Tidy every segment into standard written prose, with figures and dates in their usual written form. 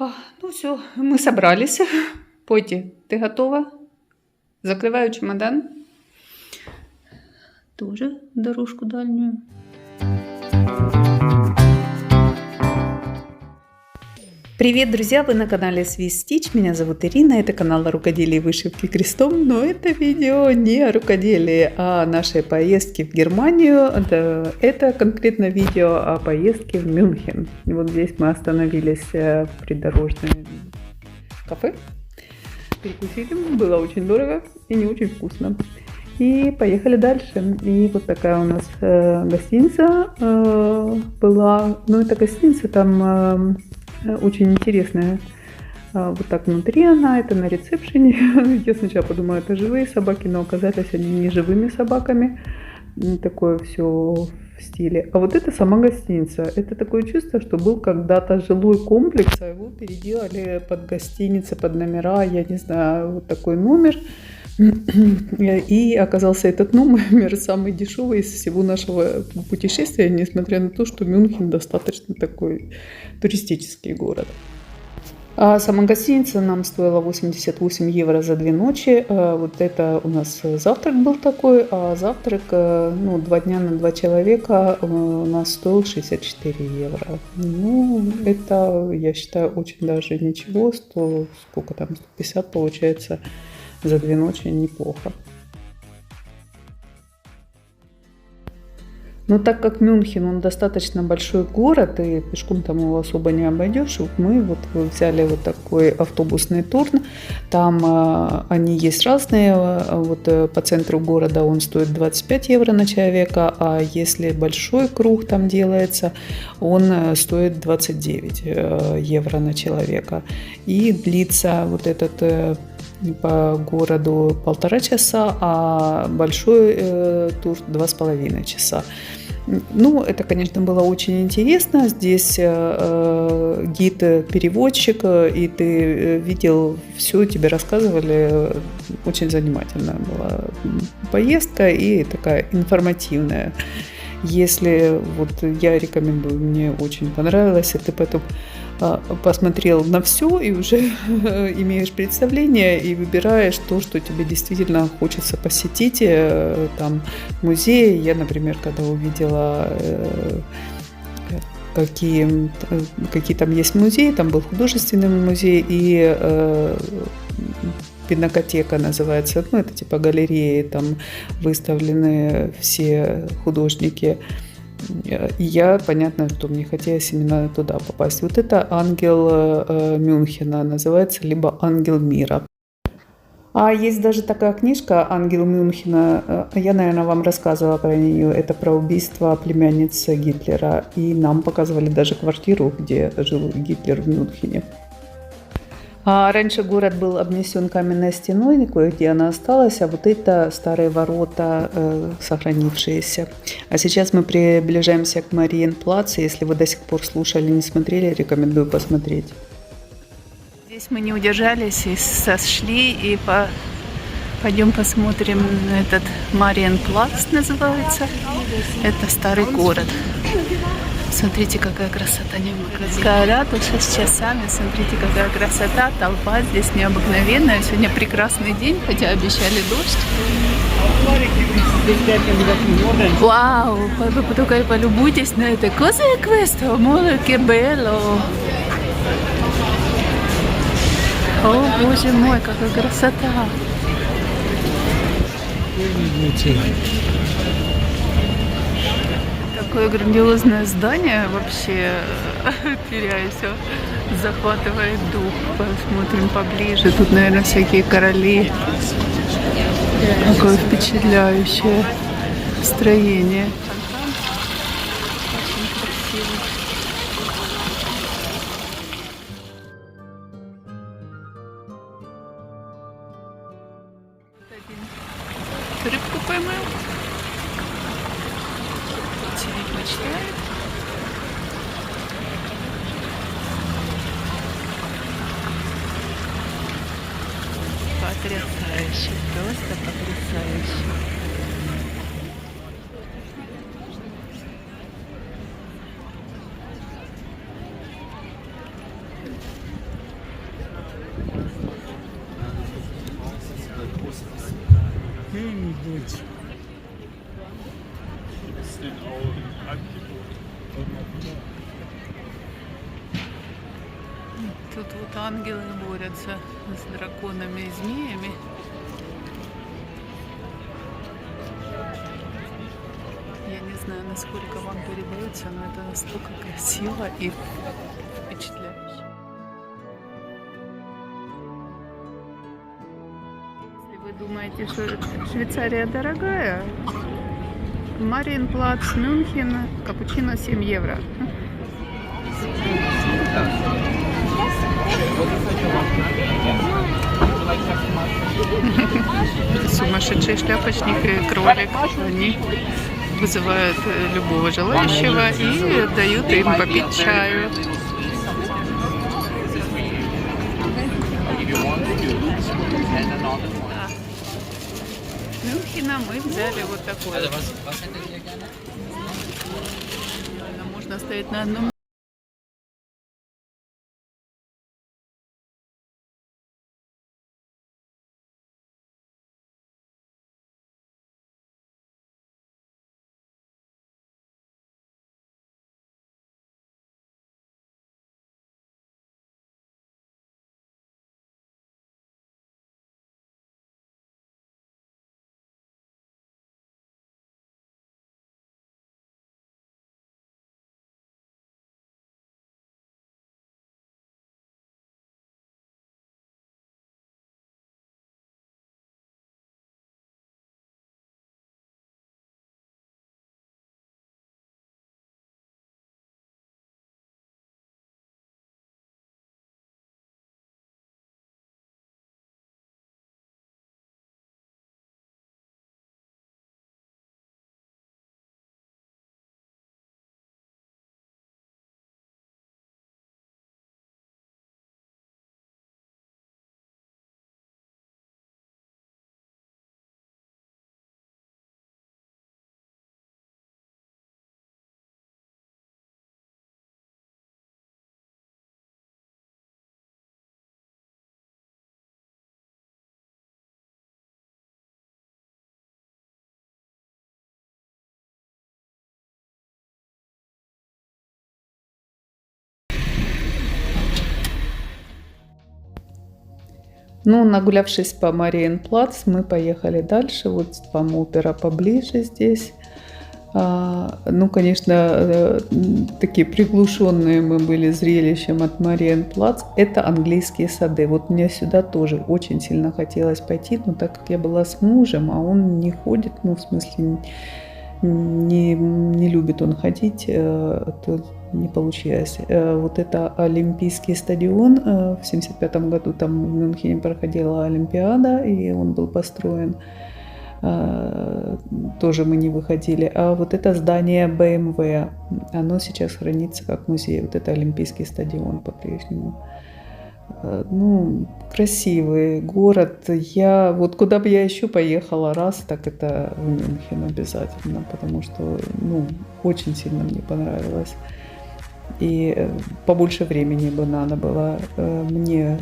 Ну все, мы собрались. Пойти, ты готова? Закрываю чемодан. Тоже дорожку дальнюю. Привет, друзья! Вы на канале Swiss Stitch. Меня зовут Ирина. Это канал о рукоделии и вышивке крестом. Но это видео не о рукоделии, а о нашей поездке в Германию. Это конкретно видео о поездке в Мюнхен. И вот здесь мы остановились в придорожном кафе. Перекусили. Было очень дорого и не очень вкусно. И поехали дальше. И вот такая у нас гостиница была. Ну, это гостиница там... очень интересная. Вот так внутри она, это на ресепшене. Я сначала подумала, это живые собаки, но оказались они не живыми собаками. Такое все в стиле. А вот это сама гостиница. Это такое чувство, что был когда-то жилой комплекс, а его переделали под гостиницы, под номера. Я не знаю, вот такой номер. И оказался этот номер самый дешевый из всего нашего путешествия, несмотря на то, что Мюнхен достаточно такой туристический город. А сама гостиница нам стоила 88 евро за 2 ночи. Вот это у нас завтрак был такой, а завтрак 2 дня на 2 человека у нас стоил 64 евро. Ну, это, я считаю, очень даже ничего, сколько там, 150 получается. За 2 ночи неплохо. Но так как Мюнхен, он достаточно большой город, и пешком там его особо не обойдешь, вот мы вот взяли вот такой автобусный тур. Там они есть разные. Вот по центру города он стоит 25 евро на человека, а если большой круг там делается, он стоит 29 евро на человека. И длится вот этот по городу 1,5 часа, а большой тур 2,5 часа. Ну, это, конечно, было очень интересно. Здесь гид-переводчик, и ты видел все, тебе рассказывали. Очень занимательная была поездка и такая информативная. Если вот я рекомендую, мне очень понравилось, и ты потом посмотрел на все и уже имеешь представление и выбираешь то, что тебе действительно хочется посетить. Там музеи. Я, например, когда увидела, какие там есть музеи, там был художественный музей и пинакотека называется. Ну, это типа галереи, там выставлены все художники. И я, понятно, что мне хотелось именно туда попасть. Вот это ангел Мюнхена называется, либо ангел мира. А есть даже такая книжка «Ангел Мюнхена». Я, наверное, вам рассказывала про нее. Это про убийство племянницы Гитлера. И нам показывали даже квартиру, где жил Гитлер в Мюнхене. А раньше город был обнесен каменной стеной, кое-где она осталась, а вот это старые ворота сохранившиеся. А сейчас мы приближаемся к Мариенплац. Если вы до сих пор слушали, не смотрели, рекомендую посмотреть. Здесь мы не удержались и сошли, и пойдем посмотрим этот Мариенплац называется. Это старый город. Смотрите, какая красота, необыкновенная. Ратуша с часами, смотрите, какая красота, толпа здесь необыкновенная. Сегодня прекрасный день, хотя обещали дождь. Вау, вы только полюбуйтесь на это. Cos'è questo? Amore, che bello! О, боже мой, какая красота! Такое грандиозное здание, вообще теряюсь, захватывает дух. Посмотрим поближе. Тут, наверное, всякие короли. Какое впечатляющее строение. Очень красиво. Рыбку поймал. Сидит, мечтает. Потрясающе, просто потрясающе. Тут вот ангелы борются с драконами и змеями. Я не знаю, насколько вам передается, но это настолько красиво и впечатляюще. Если вы думаете, что Швейцария дорогая, Мариенплац, Мюнхен, капучино 7 евро. Сумасшедший шляпочник и кролик, они вызывают любого желающего и дают им попить чаю. Мюнхена мы взяли вот такой. Можно стоять на одном. Ну, нагулявшись по Мариенплац, мы поехали дальше. Вот вам опера поближе здесь. Ну, конечно, такие приглушенные мы были зрелищем от Мариенплац. Это английские сады. Вот мне сюда тоже очень сильно хотелось пойти, но так как я была с мужем, а он не ходит, ну, в смысле, не любит он ходить, то не получилось. Вот это Олимпийский стадион. В 1975 году там в Мюнхене проходила Олимпиада, и он был построен. Тоже мы не выходили. А вот это здание BMW, оно сейчас хранится как музей. Вот это Олимпийский стадион по-прежнему. Ну, красивый город. Я вот куда бы я еще поехала раз, так это в Мюнхен обязательно, потому что, ну, очень сильно мне понравилось. И побольше времени бы надо было мне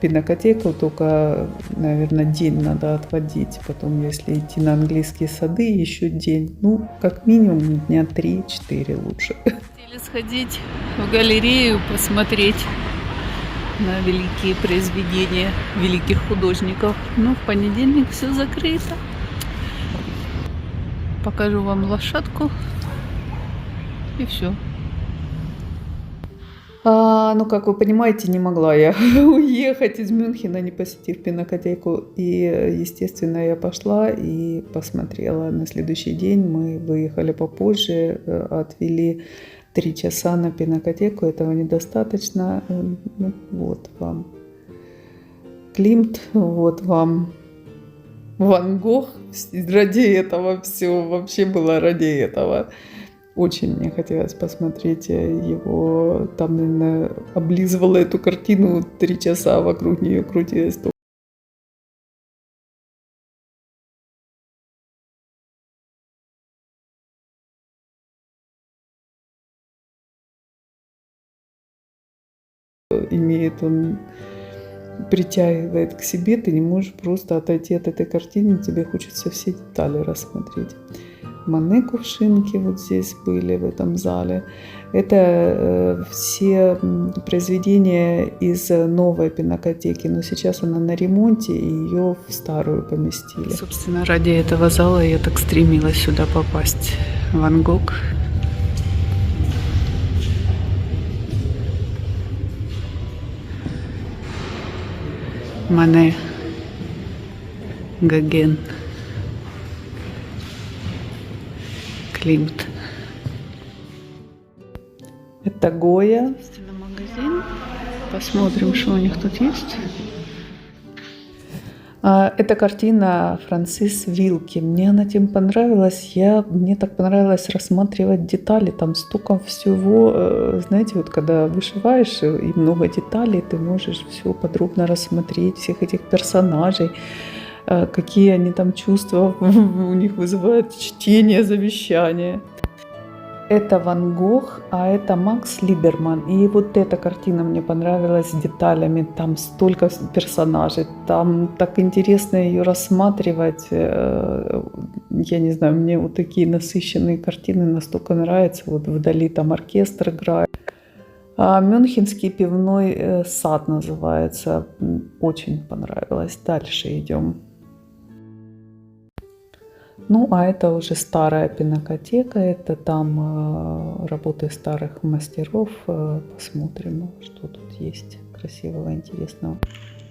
пинакотеку, только, наверное, день надо отводить. Потом, если идти на английские сады, еще день. Ну, как минимум дня 3-4 лучше. Хотели сходить в галерею, посмотреть на великие произведения великих художников. Но в понедельник все закрыто. Покажу вам лошадку. И все. Ну, как вы понимаете, не могла я уехать из Мюнхена, не посетив пинакотеку. И, естественно, я пошла и посмотрела. На следующий день мы выехали попозже, отвели 3 часа на пинакотеку. Этого недостаточно. Ну, вот вам Климт, вот вам Ван Гог. Ради этого все, вообще было ради этого. Очень мне хотелось посмотреть его. Там, наверное, облизывала эту картину 3 часа, вокруг нее крутилась. Имеет он притягивает к себе, ты не можешь просто отойти от этой картины, тебе хочется все детали рассмотреть. Мане кувшинки вот здесь были в этом зале. Это все произведения из новой пинакотеки, но сейчас она на ремонте, и ее в старую поместили. Собственно, ради этого зала я так стремилась сюда попасть. Ван Гог. Мане. Гоген. Климт. Это Гоя. Магазин. Посмотрим, что у них тут есть. Это картина Франсис Вилки. Мне она тем понравилась. Мне так понравилось рассматривать детали. Там столько всего. Знаете, вот когда вышиваешь и много деталей, ты можешь все подробно рассмотреть, всех этих персонажей. Какие они там чувства у них вызывают чтение, завещание. Это Ван Гог, а это Макс Либерман. И вот эта картина мне понравилась с деталями. Там столько персонажей, там так интересно ее рассматривать. Я не знаю, мне вот такие насыщенные картины настолько нравятся. Вот вдали там оркестр играет. Мюнхенский пивной сад называется. Очень понравилось. Дальше идем. Ну, а это уже старая пинакотека, это там работы старых мастеров. Посмотрим, что тут есть красивого, интересного.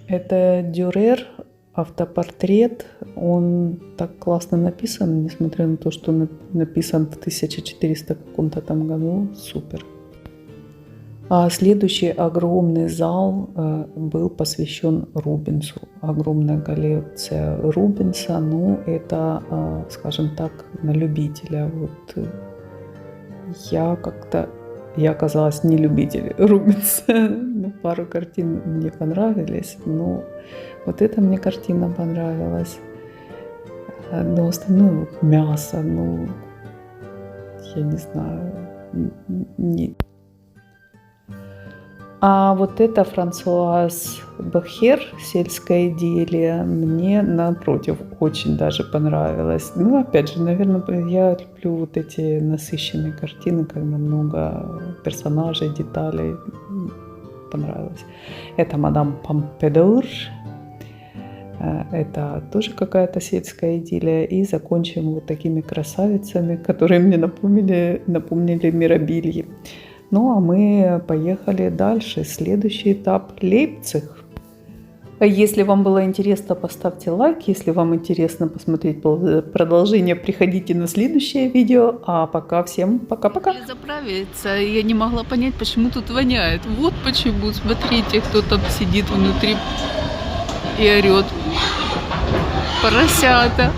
Это Дюрер, автопортрет. Он так классно написан, несмотря на то, что написан в 1400 каком-то там году. Супер. А следующий огромный зал был посвящен Рубенсу. Огромная коллекция Рубенса, ну это, скажем так, на любителя. Вот я оказалась не любитель Рубенса. Ну, пару картин мне понравились, но вот эта мне картина понравилась. Но остальное вот мясо, ну, я не знаю, не... А вот это Франсуаз Бахер, сельское идиллия, мне, напротив, очень даже понравилось. Ну, опять же, наверное, я люблю вот эти насыщенные картины, когда много персонажей, деталей. Понравилось. Это мадам Помпидур. Это тоже какая-то сельская идиллия. И закончим вот такими красавицами, которые мне напомнили Мирабильи. Ну, а мы поехали дальше. Следующий этап – Лейпциг. Если вам было интересно, поставьте лайк. Если вам интересно посмотреть продолжение, приходите на следующее видео. А пока всем пока-пока. Заправиться, я не могла понять, почему тут воняет. Вот почему. Смотрите, кто там сидит внутри и орет. Поросята.